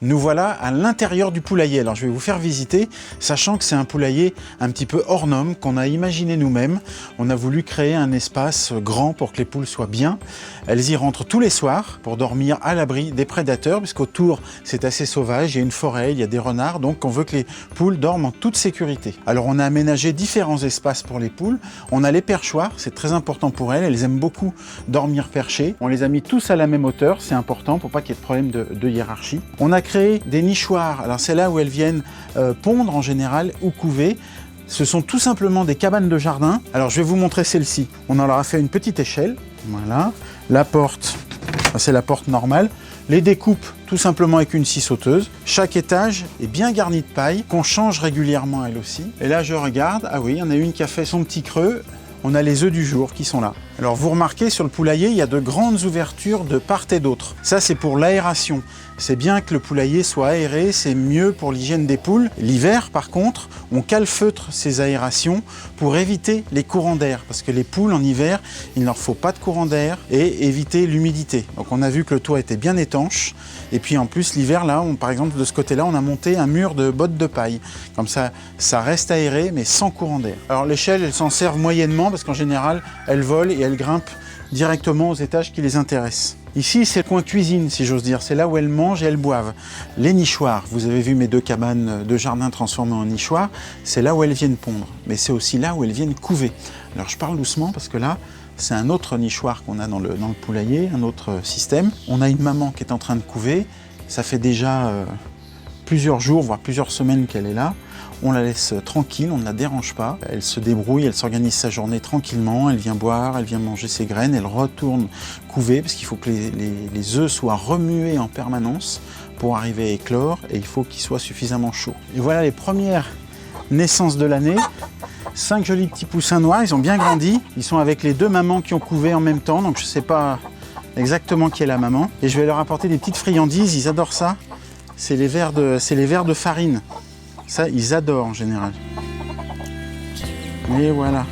Nous voilà à l'intérieur du poulailler. Alors je vais vous faire visiter, sachant que c'est un poulailler un petit peu hors norme qu'on a imaginé nous-mêmes. On a voulu créer un espace grand pour que les poules soient bien. Elles y rentrent tous les soirs pour dormir à l'abri des prédateurs, puisqu'autour c'est assez sauvage, il y a une forêt, il y a des renards, donc on veut que les poules dorment en toute sécurité. Alors on a aménagé différents espaces pour les poules. On a les perchoirs, c'est très important pour elles aiment beaucoup dormir perchées. On les a mis tous à la même hauteur, c'est important pour pas qu'il y ait de problème de hiérarchie. On a créé des nichoirs, alors c'est là où elles viennent pondre en général ou couver. Ce sont tout simplement des cabanes de jardin. Alors je vais vous montrer celle-ci. On en leur a fait une petite échelle, voilà. La porte, c'est la porte normale. Les découpes tout simplement avec une scie sauteuse. Chaque étage est bien garni de paille, qu'on change régulièrement elle aussi. Et là je regarde, ah oui, il y en a une qui a fait son petit creux. On a les œufs du jour qui sont là. Alors vous remarquez sur le poulailler, il y a de grandes ouvertures de part et d'autre. Ça c'est pour l'aération. C'est bien que le poulailler soit aéré, c'est mieux pour l'hygiène des poules. L'hiver par contre, on calfeutre ces aérations pour éviter les courants d'air. Parce que les poules en hiver, il ne leur faut pas de courant d'air et éviter l'humidité. Donc on a vu que le toit était bien étanche. Et puis en plus l'hiver là, par exemple de ce côté-là, on a monté un mur de bottes de paille. Comme ça, ça reste aéré mais sans courant d'air. Alors l'échelle, elle s'en sert moyennement parce qu'en général, elle vole et elle grimpe directement aux étages qui les intéressent. Ici, c'est le coin cuisine, si j'ose dire. C'est là où elles mangent et elles boivent. Les nichoirs, vous avez vu mes deux cabanes de jardin transformées en nichoirs, c'est là où elles viennent pondre. Mais c'est aussi là où elles viennent couver. Alors je parle doucement parce que là, c'est un autre nichoir qu'on a dans le poulailler, un autre système. On a une maman qui est en train de couver. Ça fait déjà plusieurs jours, voire plusieurs semaines qu'elle est là. On la laisse tranquille, on ne la dérange pas. Elle se débrouille, elle s'organise sa journée tranquillement, elle vient boire, elle vient manger ses graines, elle retourne couver parce qu'il faut que les œufs soient remués en permanence pour arriver à éclore et il faut qu'ils soient suffisamment chauds. Et voilà les premières naissances de l'année. 5 jolis petits poussins noirs, ils ont bien grandi. Ils sont avec les deux mamans qui ont couvé en même temps, donc je ne sais pas exactement qui est la maman. Et je vais leur apporter des petites friandises, ils adorent ça. C'est les vers de farine. Ça, ils adorent en général. Et voilà.